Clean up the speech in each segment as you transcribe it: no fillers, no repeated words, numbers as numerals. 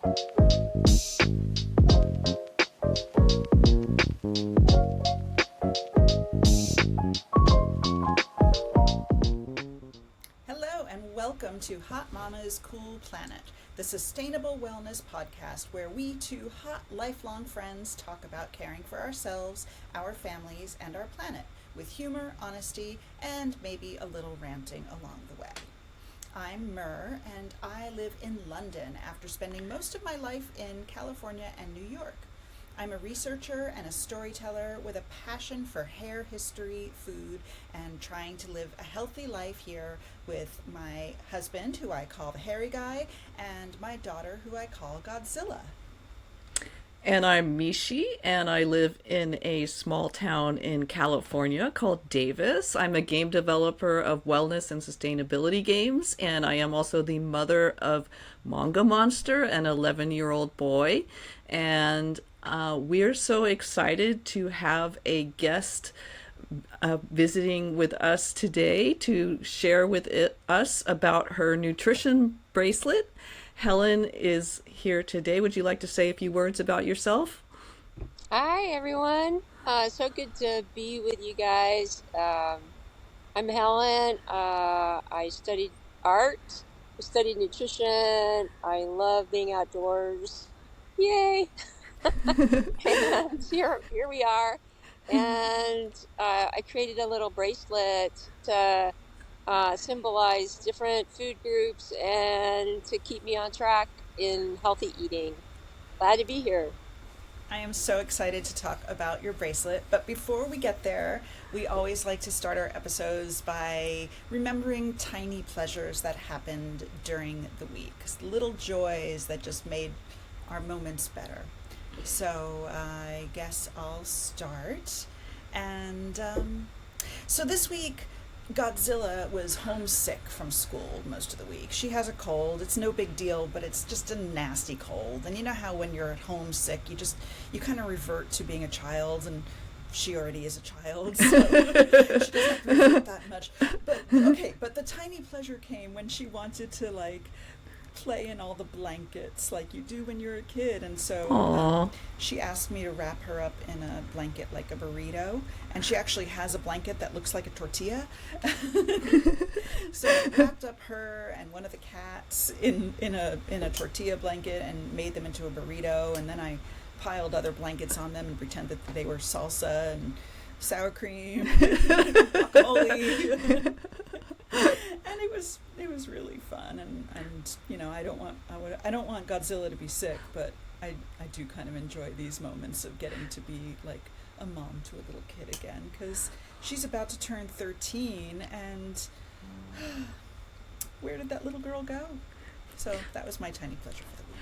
Hello and welcome to Hot Mama's Cool Planet, the sustainable wellness podcast where we two hot lifelong friends talk about caring for ourselves, our families, and our planet with humor, honesty, and maybe a little ranting along the way. I'm Mer, and I live in London after spending most of my life in California and New York. I'm a researcher and a storyteller with a passion for hair history, food, and trying to live a healthy life here with my husband, who I call the hairy guy, and my daughter, who I call Godzilla. And I'm Mishi, and I live in a small town in California called Davis. I'm a game developer of wellness and sustainability games, and I am also the mother of Manga Monster, an 11-year-old boy. And we're so excited to have a guest visiting with us today to share with us about her nutrition bracelet. Helen is here today. Would you like to say a few words about yourself? Hi, everyone. So good to be with you guys. I'm Helen. I studied art. I studied nutrition. I love being outdoors. Yay! And here we are. And I created a little bracelet to symbolize different food groups and to keep me on track in healthy eating. Glad to be here. I am so excited to talk about your bracelet, but before we get there, we always like to start our episodes by remembering tiny pleasures that happened during the week, little joys that just made our moments better. So I guess I'll start. And so this week, Godzilla was homesick from school most of the week. She has a cold. It's no big deal, but it's just a nasty cold. And you know how when you're at home sick, you kind of revert to being a child, and she already is a child, so she doesn't have to revert that much. But the tiny pleasure came when she wanted to play in all the blankets like you do when you're a kid, and so she asked me to wrap her up in a blanket like a burrito, and she actually has a blanket that looks like a tortilla. So I wrapped up her and one of the cats in a tortilla blanket and made them into a burrito, and then I piled other blankets on them and pretended that they were salsa and sour cream, guacamole. And it was really fun, and you know, I don't want Godzilla to be sick, but I do kind of enjoy these moments of getting to be like a mom to a little kid again, because she's about to turn 13, and where did that little girl go? So that was my tiny pleasure for the week.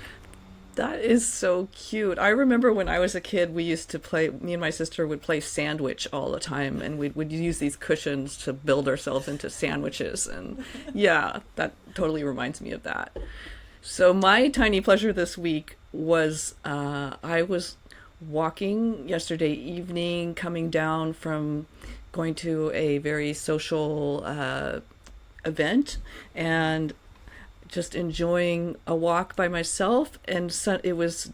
That is so cute. I remember when I was a kid, me and my sister would play sandwich all the time, and we'd use these cushions to build ourselves into sandwiches. And yeah, that totally reminds me of that. So my tiny pleasure this week was I was walking yesterday evening, coming down from going to a very social event, and just enjoying a walk by myself, and it was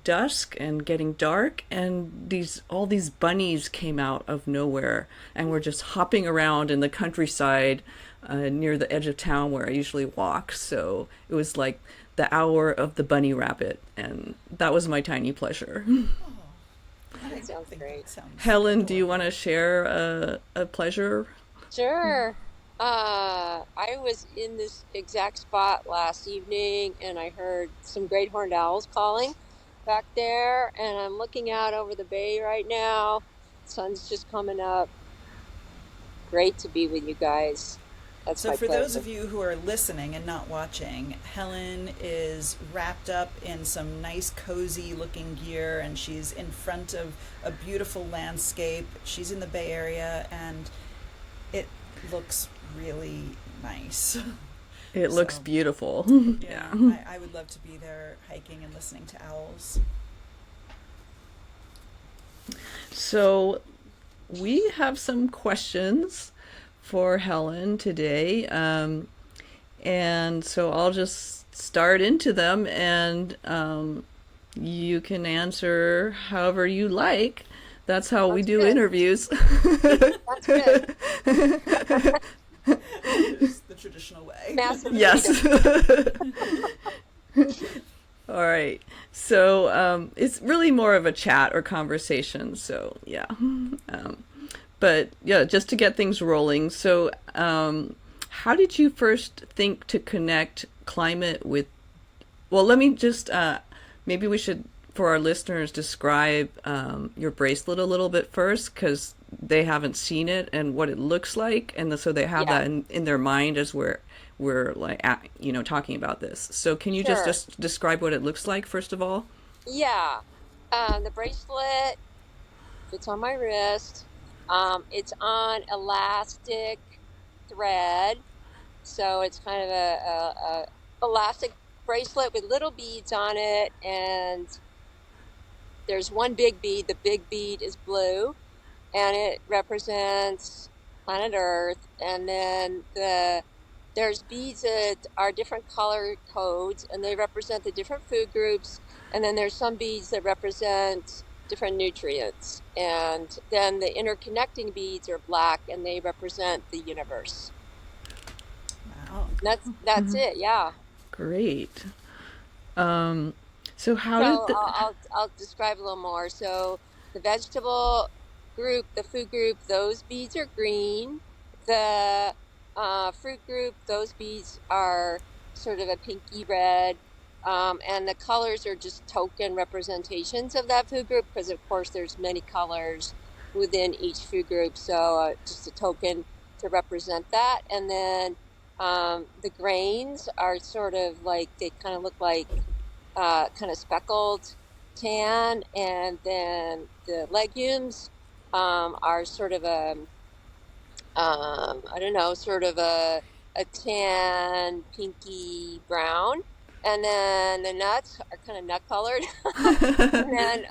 dusk and getting dark, and all these bunnies came out of nowhere and were just hopping around in the countryside near the edge of town where I usually walk. So it was like the hour of the bunny rabbit, and that was my tiny pleasure. That sounds great. Helen, do you want to share a pleasure? Sure. I was in this exact spot last evening, and I heard some great horned owls calling back there, and I'm looking out over the bay right now. Sun's just coming up. Great to be with you guys. That's So my for pleasure. those of you who are listening and not watching, Helen is wrapped up in some nice cozy looking gear, and she's in front of a beautiful landscape. She's in the Bay Area, and it looks really nice. It looks beautiful. Yeah. I would love to be there hiking and listening to owls. So we have some questions for Helen today. And so I'll just start into them, and you can answer however you like. That's how we Sounds do good. interviews. That's good. Just the traditional way. Massive Yes. freedom. All right. So it's really more of a chat or conversation. So yeah. But yeah, just to get things rolling. So how did you first think to connect climate with? Well, let me just maybe we should, for our listeners, describe your bracelet a little bit first, because they haven't seen it and what it looks like, and so they have Yeah, that in their mind as we're like talking about this. So can you sure. just describe what it looks like first of all? Yeah. The bracelet fits on my wrist. It's on elastic thread, so it's kind of a elastic bracelet with little beads on it, and there's one big bead. The big bead is blue, and it represents planet Earth. And then there's beads that are different color codes, and they represent the different food groups. And then there's some beads that represent different nutrients. And then the interconnecting beads are black, and they represent the universe. Wow. That's it. Yeah. Great. Um, so how So did the I'll describe a little more. So the vegetable group, the food group, those beads are green. The fruit group, those beads are sort of a pinky red. And the colors are just token representations of that food group, because of course there's many colors within each food group. So just a token to represent that. And then the grains are sort of like, they kind of look like kind of speckled tan, and then the legumes are sort of I don't know, sort of a tan, pinky brown, and then the nuts are kind of nut colored, and then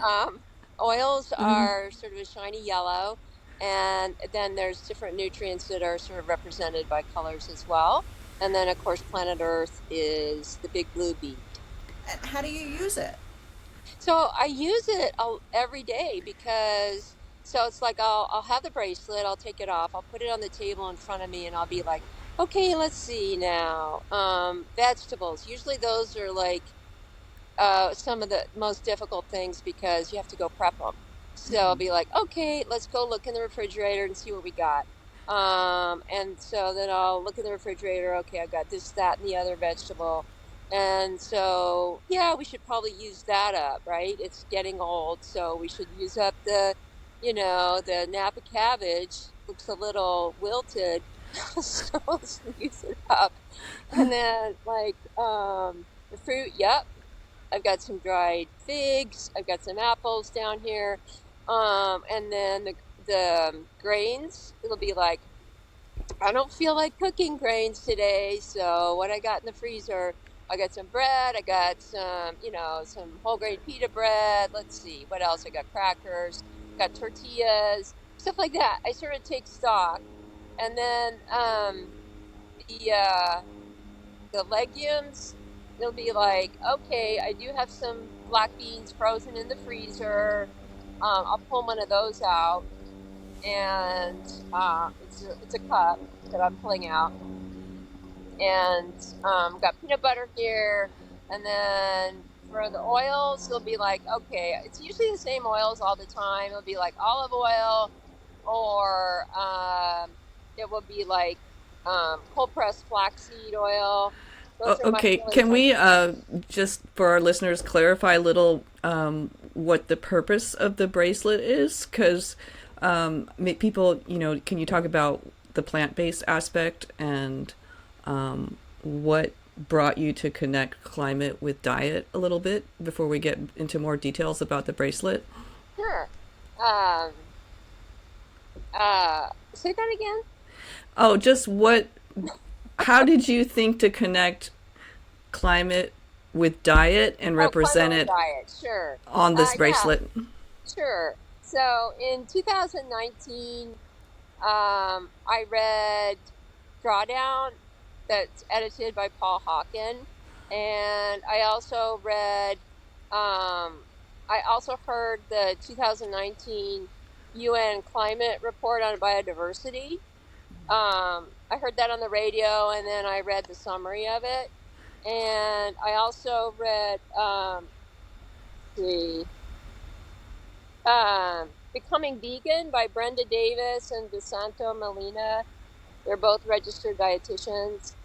oils are sort of a shiny yellow, and then there's different nutrients that are sort of represented by colors as well, and then of course planet Earth is the big blue bead. And how do you use it? So I use it every day, because so it's like I'll have the bracelet, I'll take it off, I'll put it on the table in front of me, and I'll be like, okay, let's see now. Vegetables. Usually those are like some of the most difficult things, because you have to go prep them. So I'll be like, okay, let's go look in the refrigerator and see what we got. And so then I'll look in the refrigerator. Okay, I've got this, that, and the other vegetable. And so, yeah, we should probably use that up, right? It's getting old, so we should use up the Napa cabbage looks a little wilted, so let's use it up. And then, like, the fruit, yep, I've got some dried figs, I've got some apples down here. And then the grains, it'll be like, I don't feel like cooking grains today, so what I got in the freezer, I got some bread, I got some whole grain pita bread. Let's see, what else? I got crackers, got tortillas, stuff like that. I sort of take stock. And then the uh, the legumes, they'll be like, okay, I do have some black beans frozen in the freezer. I'll pull one of those out, and it's a cup that I'm pulling out, and got peanut butter here. And then for the oils, they'll be like, okay, it's usually the same oils all the time. It'll be like olive oil, or it will be like cold pressed flaxseed oil. Those are my Okay, really can my we favorites. just for our listeners clarify a little what the purpose of the bracelet is? Because people, can you talk about the plant-based aspect, and what brought you to connect climate with diet a little bit before we get into more details about the bracelet? Sure. Um, Say that again. Oh, how did you think to connect climate with diet and Oh, climate represent with it diet. Sure. on this Yeah, bracelet? sure. So in 2019, I read Drawdown, that's edited by Paul Hawken. And um, I also heard the 2019 UN climate report on biodiversity. I heard that on the radio, and then I read the summary of it. And I also read, let's see, Becoming Vegan by Brenda Davis and DeSanto Molina. They're both registered dietitians,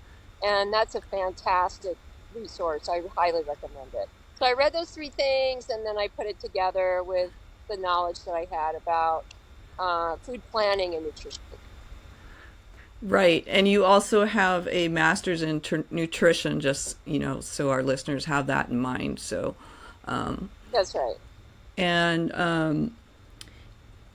and that's a fantastic resource. I highly recommend it. So I read those three things, and then I put it together with the knowledge that I had about food planning and nutrition. Right. And you also have a master's in nutrition, just, so our listeners have that in mind. So, That's right. and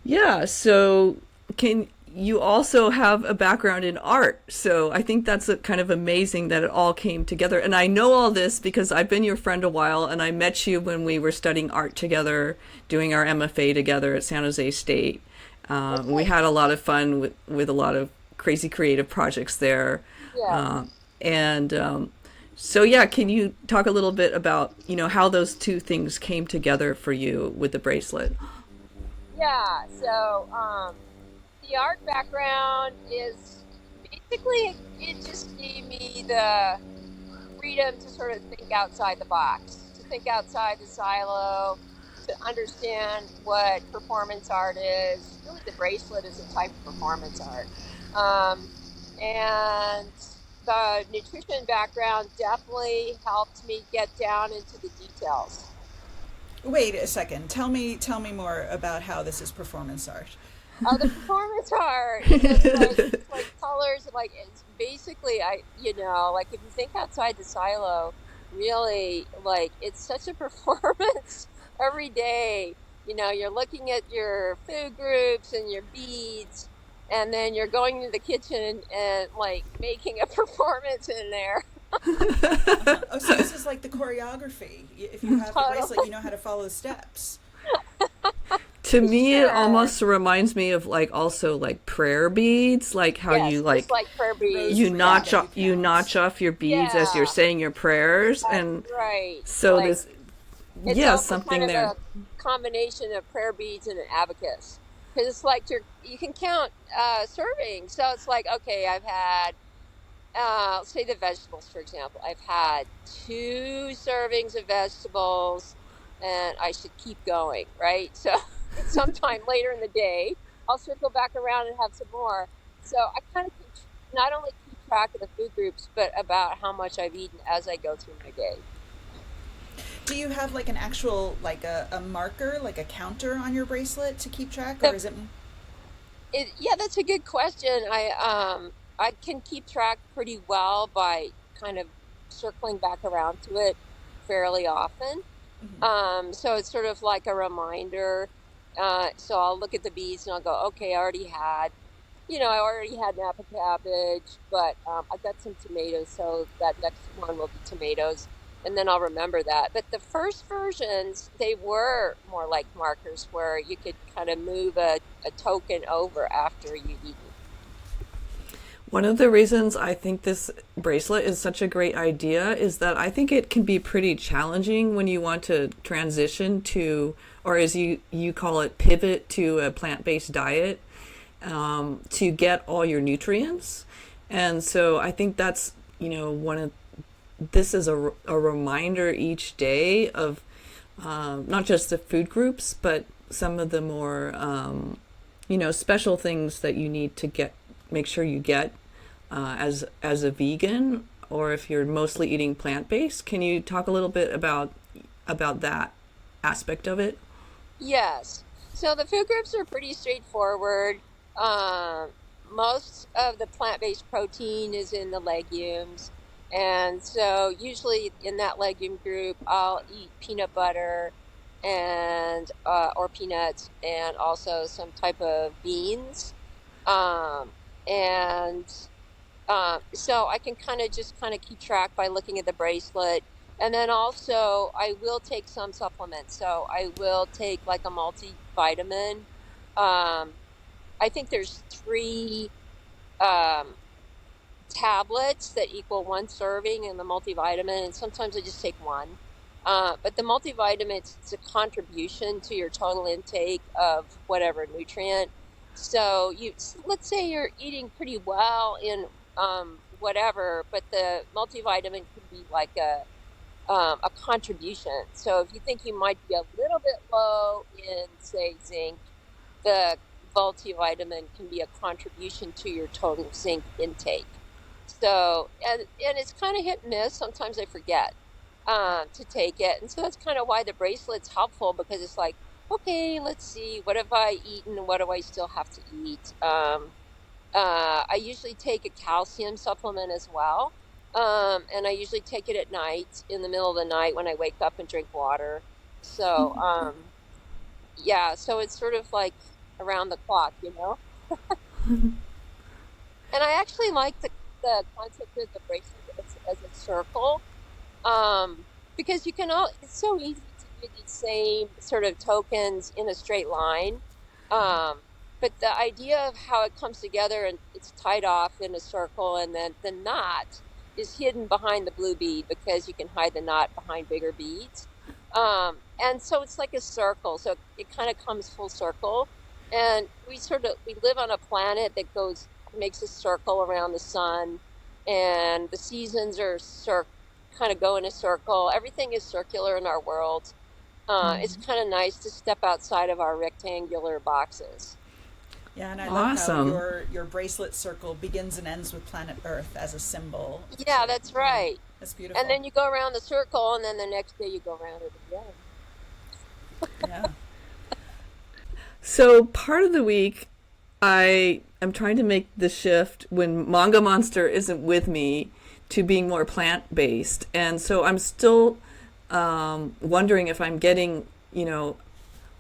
yeah, so can you also have a background in art? So I think that's kind of amazing that it all came together. And I know all this because I've been your friend a while, and I met you when we were studying art together, doing our MFA together at San Jose State. We Okay. had a lot of fun with a lot of crazy creative projects there. Yes. And so, yeah, can you talk a little bit about, how those two things came together for you with the bracelet? Yeah. So the art background is basically it just gave me the freedom to sort of think outside the box, to think outside the silo, to understand what performance art is. Really, the bracelet is a type of performance art. Um, and the nutrition background definitely helped me get down into the details. Wait a second. Tell me more about how this is performance art. Oh, the performance art. It's like colors. Like it's basically, like if you think outside the silo, really, like it's such a performance every day. You're looking at your food groups and your beads, and then you're going to the kitchen and like making a performance in there. Oh, so this is like the choreography. If you have the bracelet, Totally, you know how to follow the steps. To me, it sure. almost reminds me of like also like prayer beads, like how you Yes, just like like prayer beads. you Rosary Yes, notch that you off, you count. notch off your beads as you're yeah, saying your prayers, that's and right. so Like this, it's yeah, also kind something of there. a combination of prayer beads and an abacus because it's like you can count servings. So it's like, okay, I've had, let's say the vegetables, for example. I've had two servings of vegetables, and I should keep going, right? So sometime later in the day, I'll circle back around and have some more. So I kind of not only keep track of the food groups, but about how much I've eaten as I go through my day. Do you have like an actual like a marker, like a counter on your bracelet to keep track, or The is it? Yeah, that's a good question. I can keep track pretty well by kind of circling back around to it fairly often. So it's sort of like a reminder. So I'll look at the beads and I'll go, okay, I already had Napa cabbage, but I got some tomatoes, so that next one will be tomatoes, and then I'll remember that. But the first versions, they were more like markers where you could kind of move a token over after you'd eaten. One of the reasons I think this bracelet is such a great idea is that I think it can be pretty challenging when you want to transition to, or as you call it, pivot to a plant-based diet, to get all your nutrients. And so I think that's, one of this is a reminder each day of not just the food groups, but some of the more, special things that you need to make sure you get as a vegan, or if you're mostly eating plant based. Can you talk a little bit about that aspect of it? Yes. So the food groups are pretty straightforward. Um, Most of the plant-based protein is in the legumes. And so usually in that legume group, I'll eat peanut butter and or peanuts and also some type of beans. Um, and so I can kind of keep track by looking at the bracelet. And then also I will take some supplements. So I will take like a multivitamin. Um, I think there's three um, tablets that equal one serving in the multivitamin, and sometimes I just take one. But the multivitamin, it's a contribution to your total intake of whatever nutrient. So let's say you're eating pretty well in whatever, but the multivitamin can be like a contribution. So if you think you might be a little bit low in, say, zinc, the multivitamin can be a contribution to your total zinc intake. So, and it's kind of hit and miss. Sometimes I forget to take it. And so that's kind of why the bracelet's helpful, because it's like, okay, let's see, what have I eaten? What do I still have to eat? I usually take a calcium supplement as well. And I usually take it at night, in the middle of the night when I wake up and drink water. So, yeah, so it's sort of like around the clock, you know? And I actually like the concept of the bracelet as a circle, because you can it's so easy to do these same sort of tokens in a straight line. But the idea of how it comes together and it's tied off in a circle, and then the knot is hidden behind the blue bead because you can hide the knot behind bigger beads. And so it's like a circle. So it kind of comes full circle. And we live on a planet that makes a circle around the sun, and the seasons are kind of go in a circle. Everything is circular in our world. It's kind of nice to step outside of our rectangular boxes. Yeah, and I love how Awesome. your bracelet circle begins and ends with planet Earth as a symbol. Yeah, that's right. That's beautiful. And then you go around the circle, and then the next day you go around it again. Yeah. So part of the week, I am trying to make the shift when Manga Monster isn't with me to being more plant based, and so I'm still wondering if I'm getting,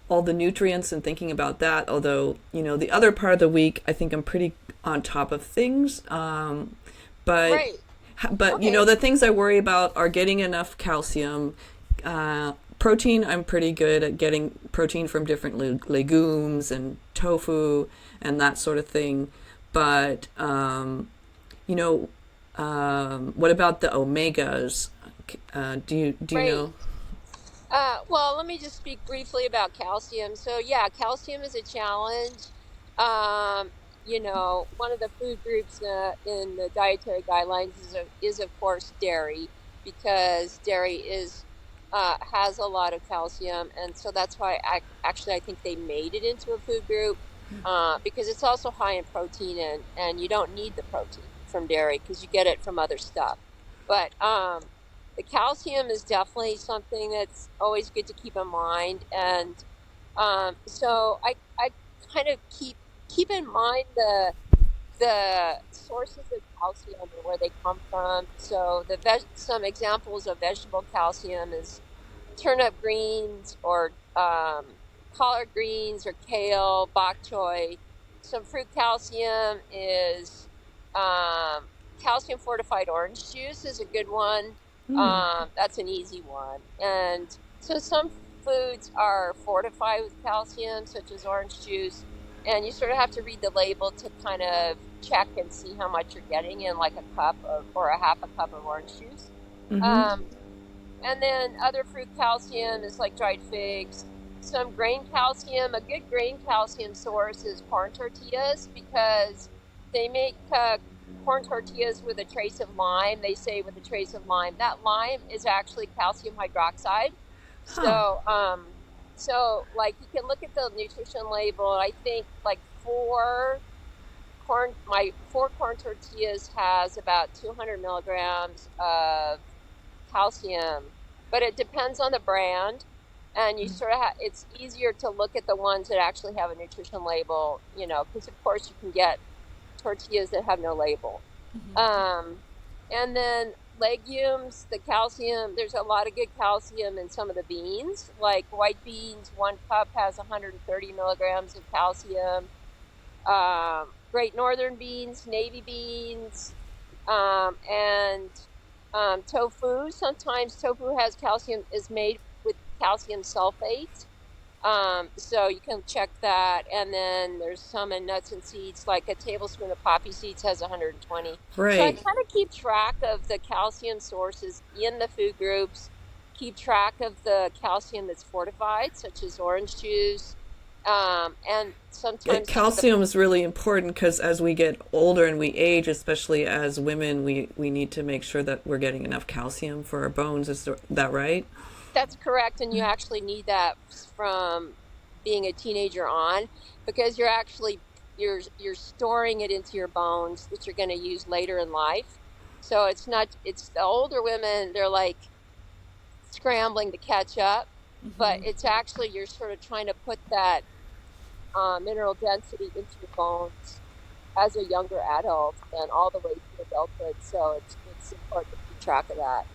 all the nutrients and thinking about that. Although, the other part of the week, I think I'm pretty on top of things. But Right. Okay. the things I worry about are getting enough calcium. Protein, I'm pretty good at getting protein from different legumes and tofu and that sort of thing. But, what about the omegas? Do you Right. know? Well, let me just speak briefly about calcium. So, yeah, calcium is a challenge. Um, one of the food groups in the dietary guidelines is of course dairy, because dairy has a lot of calcium, and so that's why I think they made it into a food group, because it's also high in protein, and you don't need the protein from dairy because you get it from other stuff. But the calcium is definitely something that's always good to keep in mind, and so I kind of keep in mind the sources of calcium and where they come from. So some examples of vegetable calcium is turnip greens, or collard greens, or kale, bok choy. Some fruit calcium is calcium fortified orange juice is a good one. That's an easy one. And so some foods are fortified with calcium, such as orange juice, and you sort of have to read the label to kind of check and see how much you're getting in, like a cup or a half a cup of orange juice. Um, and then other fruit calcium is like dried figs. Some grain calcium, a good grain calcium source is corn tortillas, because they make corn tortillas with a trace of lime. They say with a trace of lime. That lime is actually calcium hydroxide. Huh. So like you can look at the nutrition label. I think like four corn tortillas has about 200 milligrams of calcium, but it depends on the brand. And you sort of it's easier to look at the ones that actually have a nutrition label, because of course you can get tortillas that have no label. Um, and then legumes, the calcium, there's a lot of good calcium in some of the beans, like white beans. 1 cup has 130 milligrams of calcium. Great Northern beans, navy beans, and tofu. Sometimes tofu has calcium, is made with calcium sulfate. So you can check that. And then there's some in nuts and seeds, like a tablespoon of poppy seeds has 120. So I Right. kind of keep track of the calcium sources in the food groups, keep track of the calcium that's fortified, such as orange juice. And sometimes some of the Calcium is really important because as we get older and we age, especially as women, we need to make sure that we're getting enough calcium for our bones. Is that right? That's correct, and you actually need that from being a teenager on, because you're storing it into your bones that you're going to use later in life. So it's the older women, they're like scrambling to catch up, but it's actually you're sort of trying to put that mineral density into your bones as a younger adult and all the way to adulthood. So it's important to keep track of that.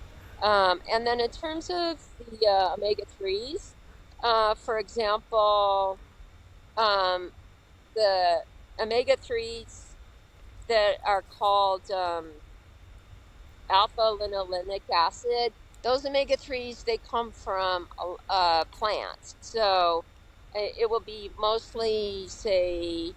And then in terms of the omega 3s, for example, um, the omega 3s that are called alpha linolenic acid, those omega 3s, they come from plants. So it will be mostly, say,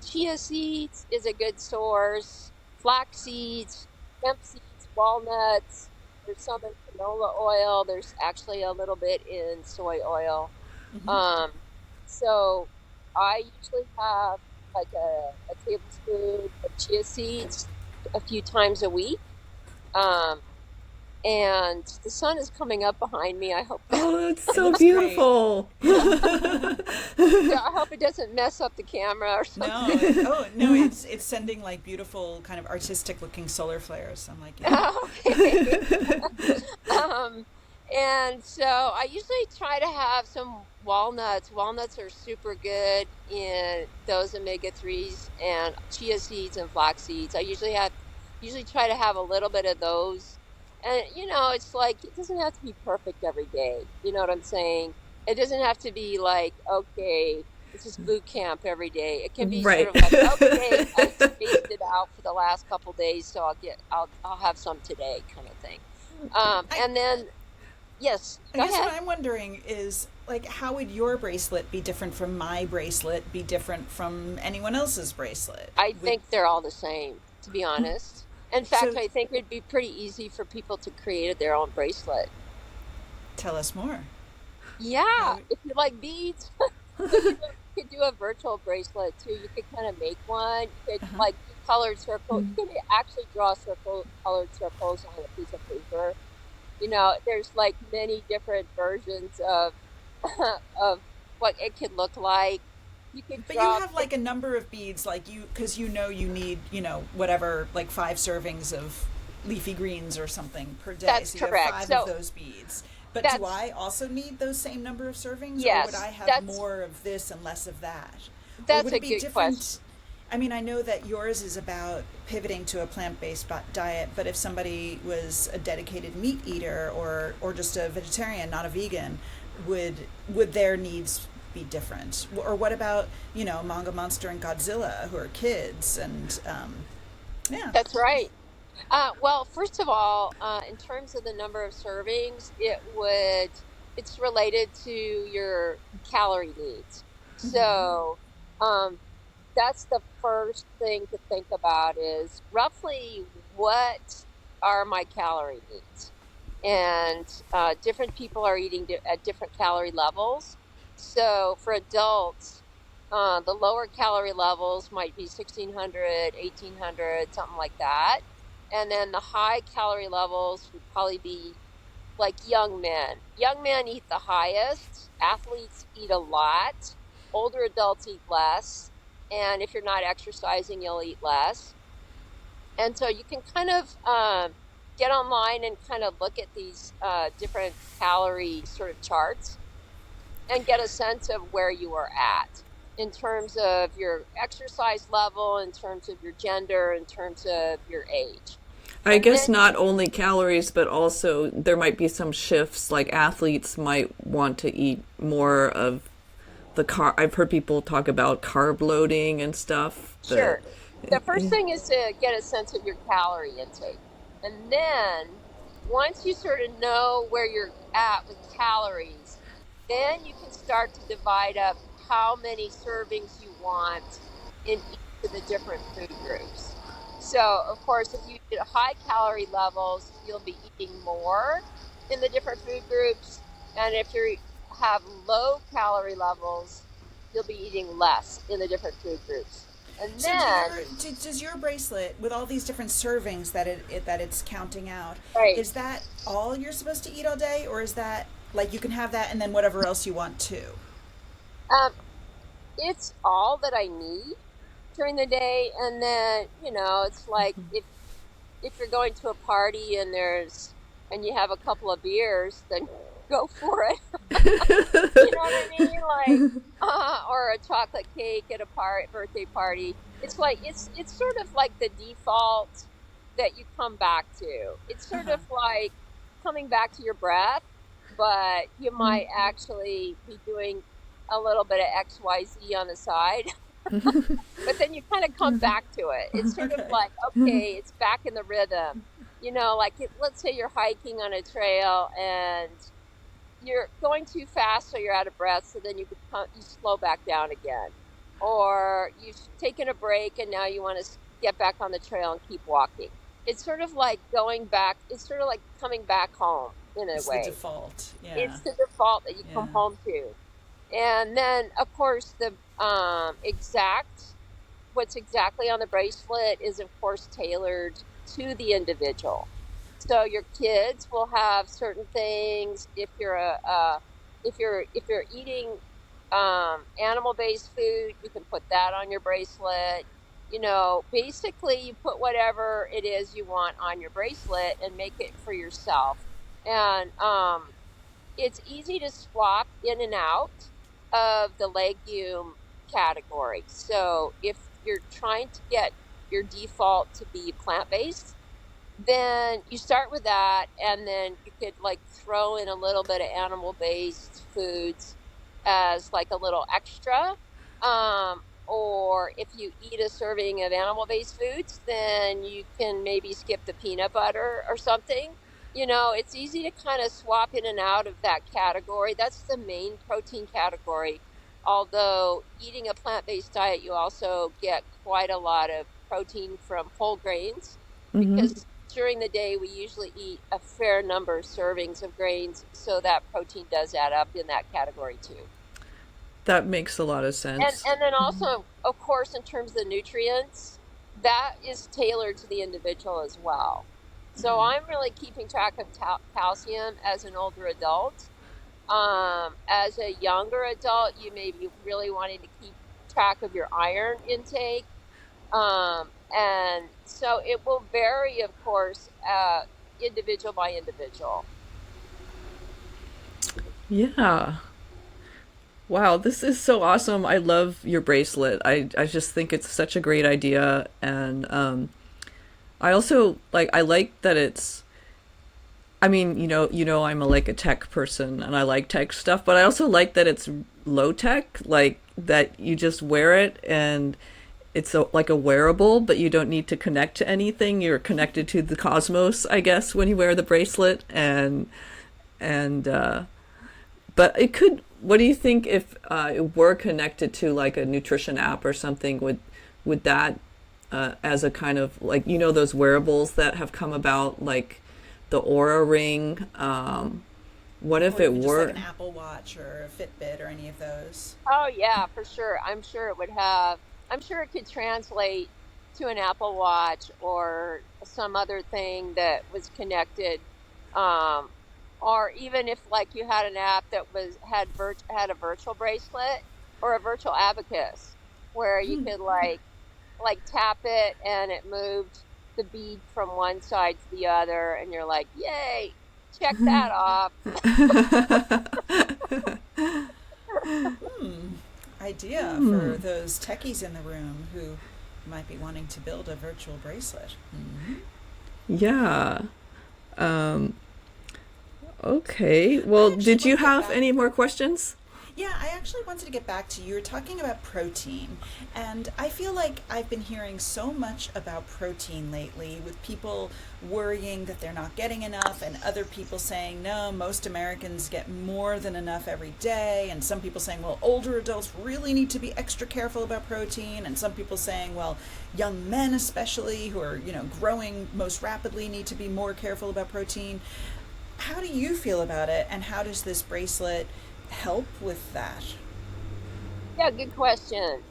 chia seeds is a good source, flax seeds, hemp seeds, walnuts. There's some in canola oil. There's actually a little bit in soy oil. Um, so I usually have like a tablespoon of chia seeds a few times a week. Um, and the sun is coming up behind me. I hope that, Oh, it's It so looks great. beautiful. yeah, I hope it doesn't mess up the camera or No, something. no, it's sending like beautiful kind of artistic looking solar flares. I'm like, yeah. Okay. Um, and so I usually try to have some walnuts. Walnuts are super good in those omega 3s, and chia seeds and flax seeds. Usually try to have a little bit of those. And it's like it doesn't have to be perfect every day. You know what I'm saying? It doesn't have to be like, okay, this is boot camp every day. It can be sort Right. of like, okay, I spaced it out for the last couple days, so I'll have some today, kind of thing. I, And then, yes, I go guess ahead. what I'm wondering is like, how would your bracelet be different from my bracelet? Be different from anyone else's bracelet? I Would think they're all the same, to be honest. In fact, so I think it'd be pretty easy for people to create their own bracelet. tell us more. Yeah, How? if you like beads, you could do a virtual bracelet too. You could kind of make one. You could Uh-huh. like do colored circle. You can actually draw colored circles on a piece of paper. There's like many different versions of of what it could look like. You could But you draw. have like a number of beads, like because you need, whatever, like 5 servings of leafy greens or something per day. That's So you have correct. 5 of So those beads. But do that's I also need those same number of servings, or would I yes. have That's more of this and less of that? Or that's would a it be good question. different? I mean, I know that yours is about pivoting to a plant-based diet, but if somebody was a dedicated meat eater or just a vegetarian, not a vegan, would their needs be different? Or what about, Manga Monster and Godzilla, who are kids, and yeah. That's right. Well, first of all, in terms of the number of servings, it's related to your calorie needs. So, um, that's the first thing to think about is roughly what are my calorie needs? And different people are eating at different calorie levels. So for adults, the lower calorie levels might be 1600, 1800, something like that. And then the high calorie levels would probably be like young men. Young men eat the highest, athletes eat a lot, older adults eat less. And if you're not exercising, you'll eat less. And so you can kind of get online and kind of look at these different calorie sort of charts and get a sense of where you are at in terms of your exercise level, in terms of your gender, in terms of your age. I And guess then, not only calories, but also there might be some shifts. Like athletes might want to eat more of the car. I've heard people talk about carb loading and stuff. sure, the first thing is to get a sense of your calorie intake. And then once you sort of know where you're at with calories, then you can start to divide up how many servings you want in each of the different food groups. So, of course, if you eat high calorie levels, you'll be eating more in the different food groups. And if you have low calorie levels, you'll be eating less in the different food groups. And So then, does your bracelet with all these different servings that that it's counting out, right, is that all you're supposed to eat all day, or is that like you can have that and then whatever else you want too? um, it's all that I need during the day. And then, it's like if you're going to a party and you have a couple of beers, then go for it. You know what I mean? Like, or a chocolate cake at a birthday party. It's like it's sort of like the default that you come back to. It's sort Uh-huh. of like coming back to your breath, but you might actually be doing a little bit of XYZ on the side. But then you kind of come back to it. It's sort of Okay. like, okay, it's back in the rhythm. Like let's say you're hiking on a trail and you're going too fast, so you're out of breath. So then you slow back down again, or you've taken a break and now you want to get back on the trail and keep walking. It's sort of like going back. It's sort of like coming back home in a It's the way. default. Yeah. It's the default that you come Yeah. home to. And then, of course, the what's exactly on the bracelet is, of course, tailored to the individual. So your kids will have certain things. If you're eating animal-based food, you can put that on your bracelet. Basically, you put whatever it is you want on your bracelet and make it for yourself. And it's easy to swap in and out of the legume category. So if you're trying to get your default to be plant-based, then you start with that, and then you could like throw in a little bit of animal-based foods as like a little extra. Or if you eat a serving of animal-based foods, then you can maybe skip the peanut butter or something. It's easy to kind of swap in and out of that category. That's the main protein category. Although eating a plant-based diet, you also get quite a lot of protein from whole grains, because during the day we usually eat a fair number of servings of grains, so that protein does add up in that category too. That makes a lot of And sense. and then also, of course, in terms of the nutrients, that is tailored to the individual as well. So I'm really keeping track of calcium as an older adult. As a younger adult, you may be really wanting to keep track of your iron intake. And so it will vary, of course, individual by individual. Yeah. Wow, this is so awesome. I love your bracelet. I just think it's such a great idea. And I also I like that it's I mean, I'm like a tech person and I like tech stuff, but I also like that it's low tech, like that you just wear it and it's like a wearable, but you don't need to connect to anything. You're connected to the cosmos, I guess, when you wear the bracelet. And but it could. What do you think if it were connected to like a nutrition app or something? Would that as a kind of like those wearables that have come about, like the Aura Ring? What if Or it even just like were? an Apple Watch or a Fitbit or any of those. Oh yeah, for sure. I'm sure it would have. I'm sure it could translate to an Apple Watch or some other thing that was connected. Um, or even if like you had an app that had a virtual bracelet or a virtual abacus, where you could like tap it and it moved the bead from one side to the other, and you're like, yay, check that off. Idea for those techies in the room who might be wanting to build a virtual bracelet. Yeah. Okay. Well, I actually did you want to get have back. any more questions? Yeah, I actually wanted to get back to you were talking about protein, and I feel like I've been hearing so much about protein lately with people worrying that they're not getting enough, and other people saying, no, most Americans get more than enough every day, and some people saying, well, older adults really need to be extra careful about protein, and some people saying, well, young men especially who are, growing most rapidly need to be more careful about protein. How do you feel about it, and how does this bracelet help with that? Yeah, good question.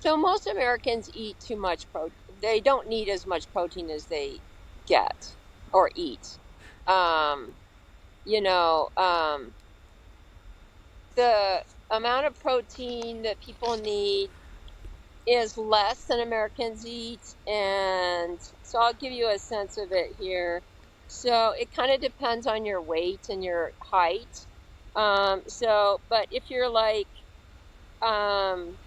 So most Americans eat too much protein. They don't need as much protein as they get or eat. Um, you know, the amount of protein that people need is less than Americans eat. And so I'll give you a sense of it here. So it kind of depends on your weight and your height. But if you're like, um,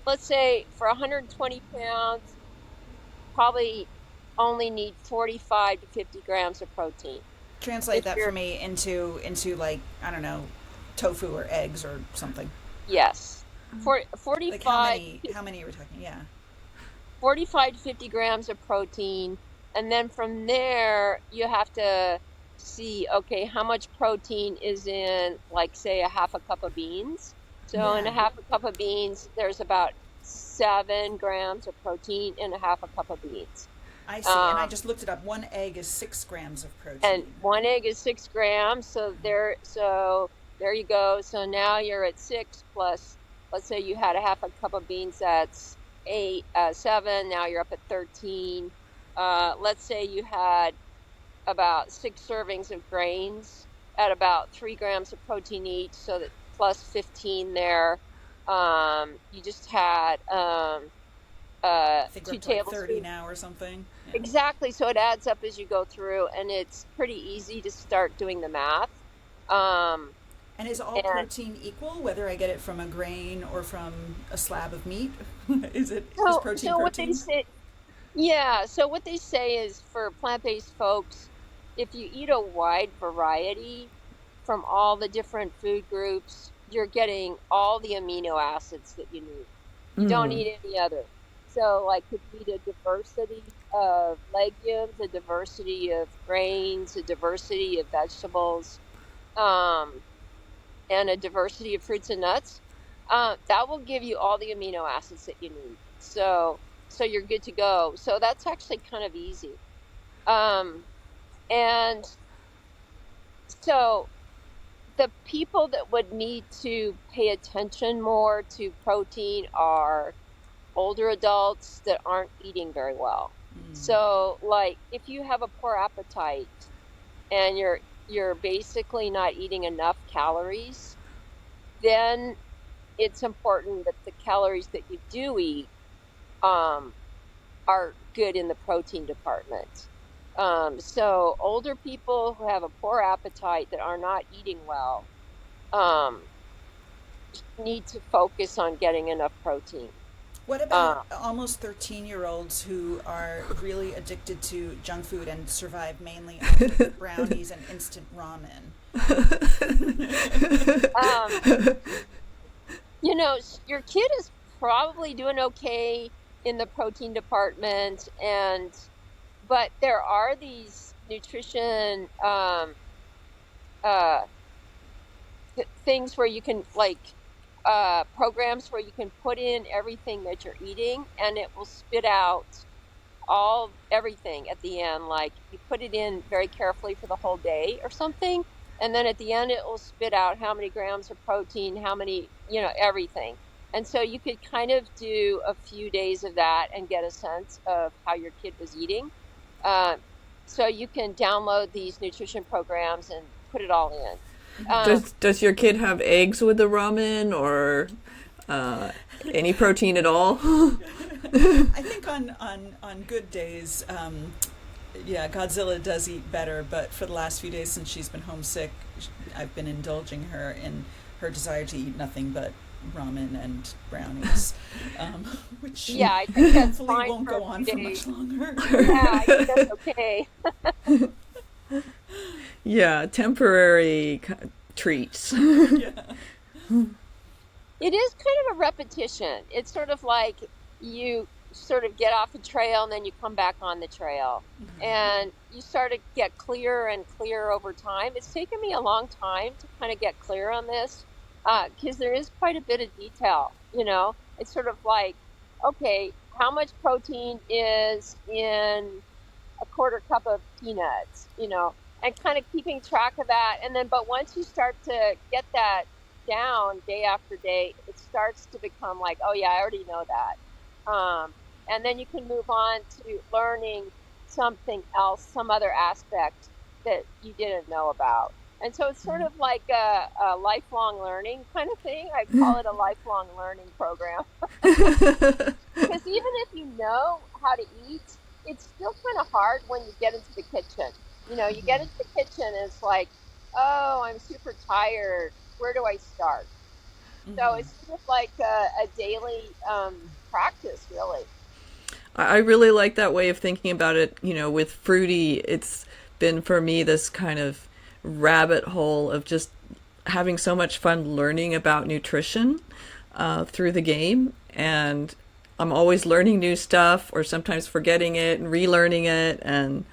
let's say for 120 pounds, probably only need 45 to 50 grams of protein. Translate If that for you're, me into like, I don't know, tofu or eggs or something. yes, for Like how 45 many how many are we talking? Yeah. 45 to 50 grams of protein. And then from there, you have to see, okay, how much protein is in, like, say, a half a cup of beans. So in a Yeah. half a cup of beans, there's about 7 grams of protein in a half a cup of beans. I see. And I Um, just looked it up. 1 egg is 6 grams of and protein. one egg is 6 grams. So there you go. So now you're at six plus, let's say you had a half a cup of beans, that's eight, 7. Now you're up at 13. Let's say you had about 6 servings of grains at about 3 grams of protein each. So that plus 15 there. You just had I think we're two up to like 30 tablespoons. now or something. Yeah. Exactly. So it adds up as you go through, and it's pretty easy to start doing the math. Um, And is all and protein equal, whether I get it from a grain or from a slab of meat? Is so, protein so what they protein? say, yeah. So what they say is for plant-based folks, if you eat a wide variety from all the different food groups, you're getting all the amino acids that you need. You don't Mm. need any other. So, like, if you eat a diversity of legumes, a diversity of grains, a diversity of vegetables, um, and a diversity of fruits and nuts, that will give you all the amino acids that you need. So you're good to go. So that's actually kind of easy. Um, and so the people that would need to pay attention more to protein are older adults that aren't eating very well. So, like, if you have a poor appetite and you're basically not eating enough calories, then it's important that the calories that you do eat um, are good in the protein department. So older people who have a poor appetite that are not eating well um, need to focus on getting enough protein. What about Uh, almost 13-year-olds who are really addicted to junk food and survive mainly off of brownies and instant ramen? um, your kid is probably doing okay in the protein department, but there are these nutrition uh, things where you can, like, programs where you can put in everything that you're eating and it will spit out everything at the end. Like, you put it in very carefully for the whole day or something, and then at the end it will spit out how many grams of protein, how many, everything. And so you could kind of do a few days of that and get a sense of how your kid was eating. uh, so you can download these nutrition programs and put it all in. Does your kid have eggs with the ramen or uh, any protein at all? I think on good days, yeah, Godzilla does eat better, but for the last few days since she's been homesick, I've been indulging her in her desire to eat nothing but ramen and brownies, which Yeah, I think that's hopefully fine won't for go a on few for much days. longer. Yeah, I think that's okay. Yeah, temporary treats. Yeah. It is kind of a repetition. It's sort of like you sort of get off the trail and then you come back on the trail. And you start to get clearer and clearer over time. It's taken me a long time to kind of get clear on this because there is quite a bit of detail, you know. It's sort of like, okay, how much protein is in a quarter cup of peanuts, you know, and kind of keeping track of that. And then, but once you start to get that down day after day, it starts to become like, oh yeah, I already know that. And then you can move on to learning something else, some other aspect that you didn't know about. And so it's sort of like a lifelong learning kind of thing. I call it a lifelong learning program. Because even if you know how to eat, it's still kind of hard when you get into the kitchen. You know, you get into the kitchen and it's like, oh, I'm super tired. Where do I start? So it's sort of like a daily practice, really. I really like that way of thinking about it. You know, with Fruity, it's been for me this kind of rabbit hole of just having so much fun learning about nutrition through the game. And I'm always learning new stuff or sometimes forgetting it and relearning it. And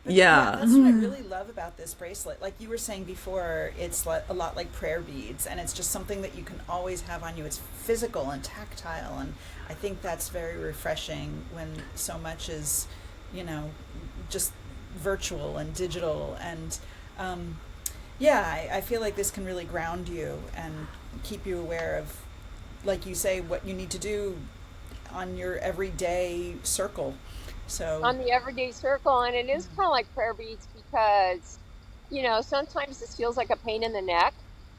yeah. That's what I really love about this bracelet. Like you were saying before, it's a lot like prayer beads, and it's just something that you can always have on you. It's physical and tactile, and I think that's very refreshing when so much is, you know, just virtual and digital. And I feel like this can really ground you and keep you aware of, like you say, what you need to do on your everyday circle. So on the everyday circle, and it is kind of like prayer beads because, you know, sometimes this feels like a pain in the neck,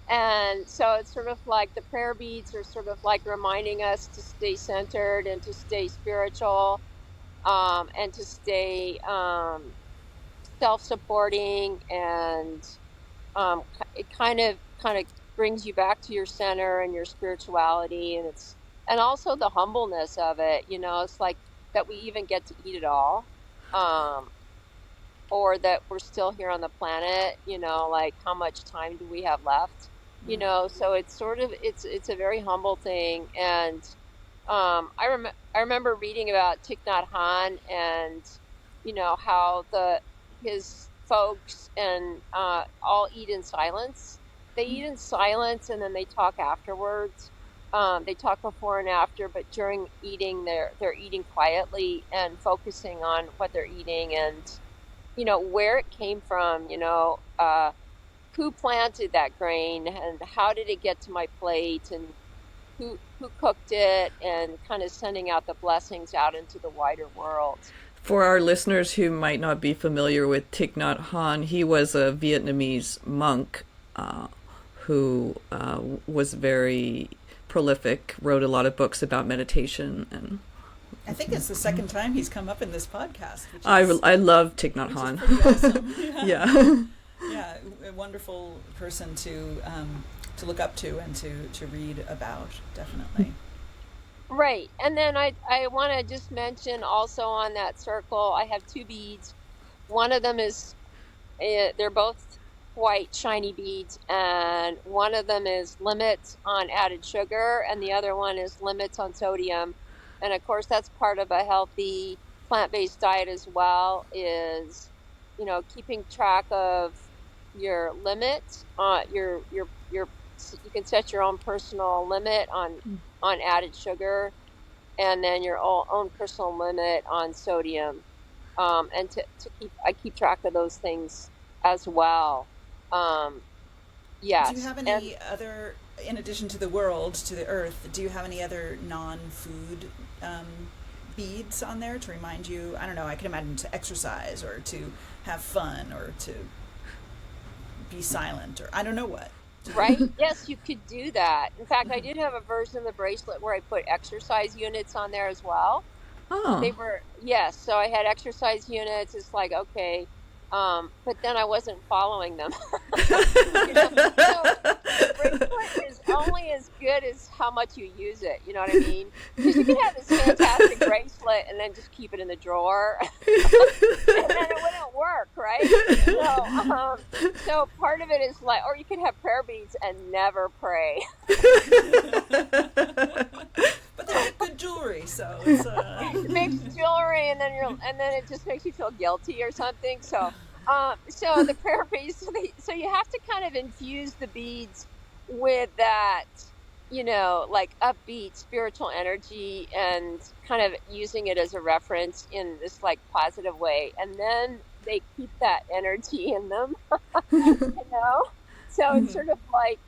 and so it's sort of like the prayer beads are sort of like reminding us to stay centered and to stay spiritual, and to stay self-supporting, and it kind of brings you back to your center and your spirituality, and also the humbleness of it. You know, it's like that we even get to eat it all, or that we're still here on the planet, you know, like how much time do we have left, you know. So it's sort of, it's a very humble thing. And I remember reading about Thich Nhat Hanh, and you know how his folks and all eat in silence. They eat in silence and then they talk afterwards. They talk before and after, but during eating, they're eating quietly and focusing on what they're eating, and you know where it came from. You know, who planted that grain, and how did it get to my plate, and who cooked it, and kind of sending out the blessings out into the wider world. For our listeners who might not be familiar with Thich Nhat Hanh, he was a Vietnamese monk who was very prolific, wrote a lot of books about meditation, and I think it's the second time he's come up in this podcast. I love Thich Nhat Hanh. Awesome. Yeah. Yeah, a wonderful person to look up to and to read about, definitely. Right, and then I want to just mention also on that circle, I have two beads. One of them is they're both white shiny beads, and one of them is limits on added sugar and the other one is limits on sodium. And of course that's part of a healthy plant-based diet as well, is, you know, keeping track of your limit your you can set your own personal limit on added sugar, and then your own personal limit on sodium, and I keep track of those things as well. Yes. Do you have any other, in addition to the world, to the earth, do you have any other non-food beads on there to remind you, I don't know, I can imagine, to exercise or to have fun or to be silent or I don't know what? Right? Yes, you could do that. In fact, I did have a version of the bracelet where I put exercise units on there as well. Oh. They were, yes, so I had exercise units. It's like, okay, but then I wasn't following them. You know? So the bracelet is only as good as how much you use it. You know what I mean? Because you could have this fantastic bracelet and then just keep it in the drawer, and then it wouldn't work, right? So part of it is like, or you could have prayer beads and never pray. But they make good jewelry, so it's It makes jewelry, and then it just makes you feel guilty or something. So the prayer beads, so you have to kind of infuse the beads with that, like upbeat spiritual energy, and kind of using it as a reference in this like positive way, and then they keep that energy in them. you know so it's sort of like,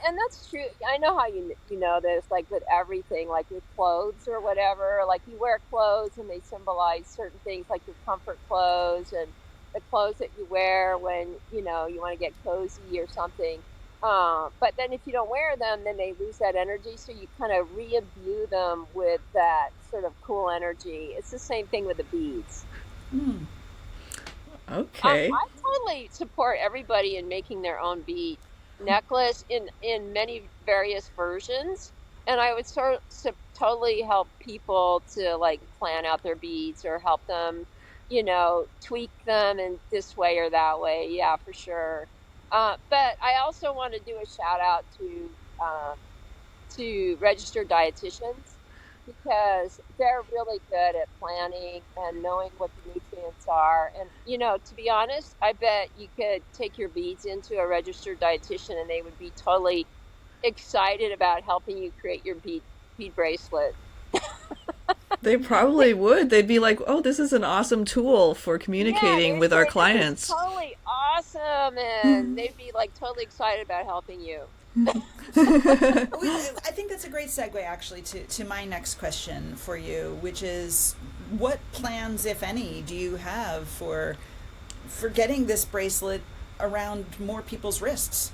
and that's true. I know how you know this, like with everything, like with clothes or whatever, like you wear clothes and they symbolize certain things, like your comfort clothes and the clothes that you wear when you want to get cozy or something. But then if you don't wear them, then they lose that energy. So you kind of re-imbue them with that sort of cool energy. It's the same thing with the beads. Okay. I totally support everybody in making their own bead necklace in many various versions. And I would totally help people to like plan out their beads or help them, tweak them in this way or that way. Yeah, for sure. But I also want to do a shout out to registered dietitians, because they're really good at planning and knowing what the nutrients are. And, to be honest, I bet you could take your beads into a registered dietitian and they would be totally excited about helping you create your bead bracelet. They probably would. They'd be like, "Oh, this is an awesome tool for Yeah, communicating they'd with be our like, this is clients." totally awesome. And they'd be like totally excited about helping you. I think that's a great segue actually to my next question for you, which is what plans, if any, do you have for getting this bracelet around more people's wrists?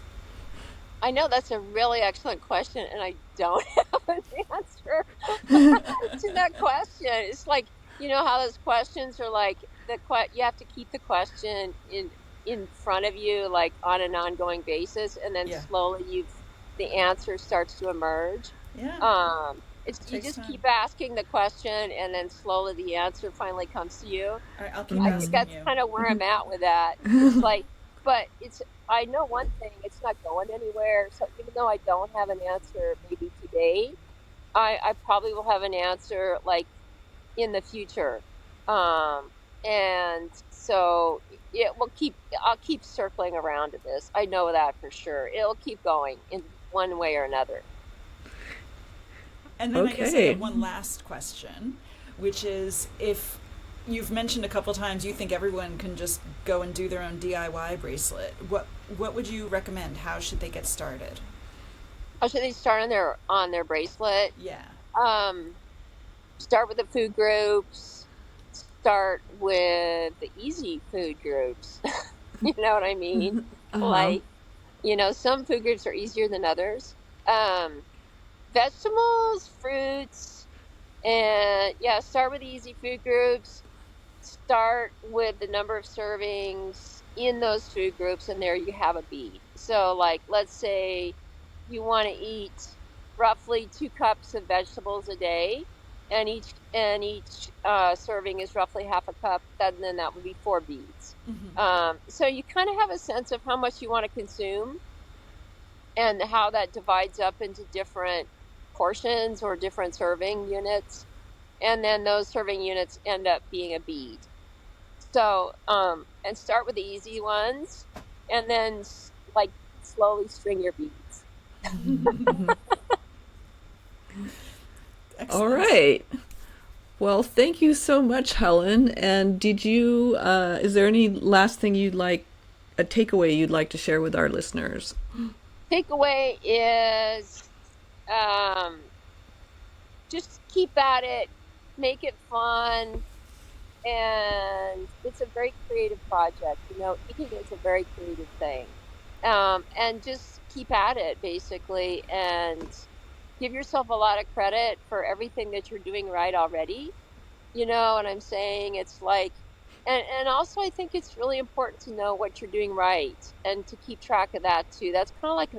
I know that's a really excellent question, and I don't have an answer to that question. It's like, how those questions are like you have to keep the question in front of you, like on an ongoing basis, and then Yeah. slowly the answer starts to emerge. Yeah. It's you Takes just time. keep asking the question, and then slowly the answer finally comes to you. All right, I'll keep I think asking that's you. kind of where I'm at with that. It's like, but I know one thing, it's not going anywhere. So even though I don't have an answer maybe today, I probably will have an answer like in the future. And so I'll keep circling around to this. I know that for sure. It'll keep going in one way or another. And then I guess I Okay. have one last question, which is if you've mentioned a couple times you think everyone can just go and do their own DIY bracelet, what would you recommend? How should they get started? How should they start on their bracelet? Yeah. Um, Start with the food groups. Start with the easy food groups. You know what I mean? Uh-huh. Like, some food groups are easier than others. Um, Vegetables, fruits, and yeah, start with the easy food groups. Start with the number of servings in those food groups, and there you have a bead. So, like, let's say you want to eat roughly 2 cups of vegetables a day, and each serving is roughly half a cup. Then that would be 4 beads. Mm-hmm. So you kind of have a sense of how much you want to consume and how that divides up into different portions or different serving units. And then those serving units end up being a bead. So, and start with the easy ones, and then like slowly string your beads. All Excellent. right. Well, thank you so much, Helen. And is there any last thing a takeaway you'd like to share with our listeners? Takeaway is just keep at it, make it fun, and it's a very creative project. Eating is a very creative thing. And just keep at it, basically, and give yourself a lot of credit for everything that you're doing right already. You know what I'm saying? It's like, and also I think it's really important to know what you're doing right and to keep track of that too. That's kind of like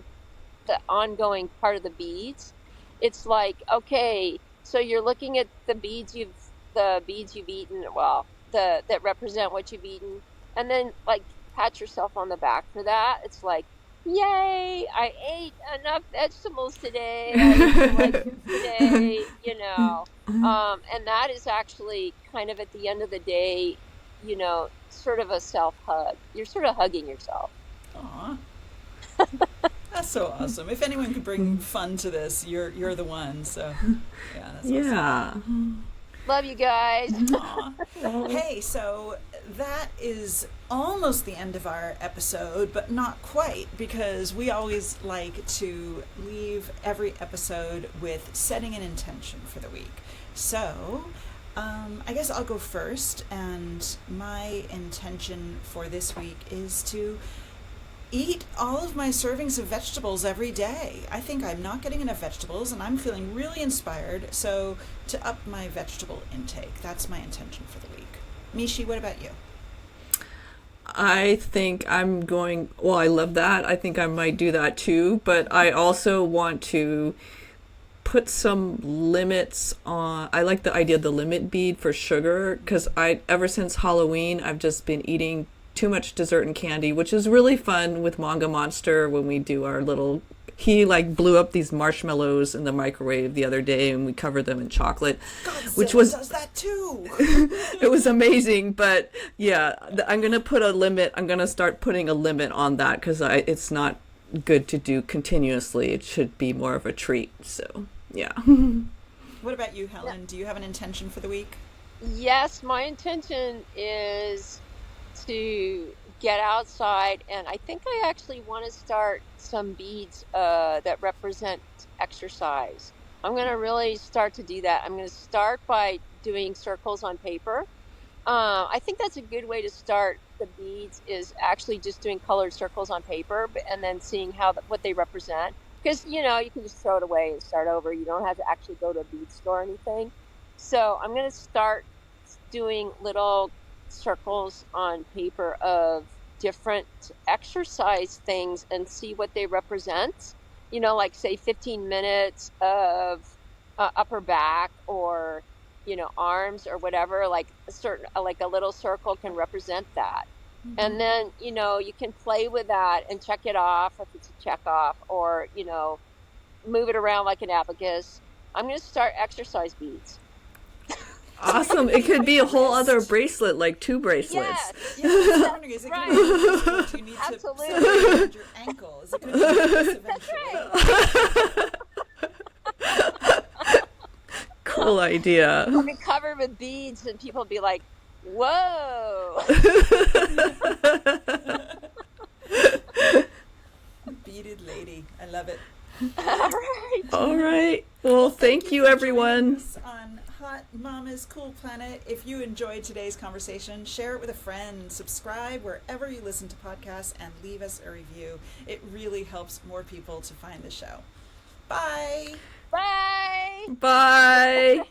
the ongoing part of the beads. It's like, okay, so you're looking at the beads you've eaten, well, that represent what you've eaten, and then like pat yourself on the back for that. It's like, yay, I ate enough vegetables today. I ate the right food today, and that is actually kind of at the end of the day, sort of a self hug. You're sort of hugging yourself. Aw. That's so awesome. If anyone could bring fun to this, you're the one. So, yeah, that's awesome. Love you guys. Aw. Hey, so that is almost the end of our episode, but not quite, because we always like to leave every episode with setting an intention for the week. So, I guess I'll go first, and my intention for this week is to eat all of my servings of vegetables every day. I think I'm not getting enough vegetables, and I'm feeling really inspired, so to up my vegetable intake. That's my intention for the week. Mishi, what about you? I think I'm going, well, I love that. I think I might do that too, but I also want to put some limits on. I like the idea of the limit bead for sugar, because ever since Halloween, I've just been eating too much dessert and candy, which is really fun with Manga Monster when we do our little. He like blew up these marshmallows in the microwave the other day, and we covered them in chocolate, which was does that too. it was amazing. But yeah, I'm gonna put a limit. I'm gonna start putting a limit on that, because it's not good to do continuously. It should be more of a treat. So yeah. What about you, Helen? Do you have an intention for the week? Yes, my intention is to get outside, and I think I actually want to start some beads that represent exercise. I'm going to really start to do that. I'm going to start by doing circles on paper. I think that's a good way to start the beads, is actually just doing colored circles on paper and then seeing what they represent. Because, you can just throw it away and start over. You don't have to actually go to a bead store or anything. So I'm going to start doing little circles on paper of different exercise things and see what they represent. Like say 15 minutes of upper back, or arms, or whatever. Like a little circle can represent that. Mm-hmm. And then you can play with that and check it off if it's a check off, or move it around like an abacus. I'm going to start exercise beads. Awesome. It could be a whole other bracelet, like 2 bracelets. Yes. Yeah, I was wondering, is it going to be a bracelet you need Absolutely. to put around your ankle? Is it going to be this eventually? That's right. Cool idea. It'll be covered with beads, and people will be like, whoa. Beaded lady. I love it. All right. Well, thank you, everyone. On Hot Mama's Cool Planet. If you enjoyed today's conversation, share it with a friend, subscribe wherever you listen to podcasts, and leave us a review. It really helps more people to find the show. Bye. Bye. Bye.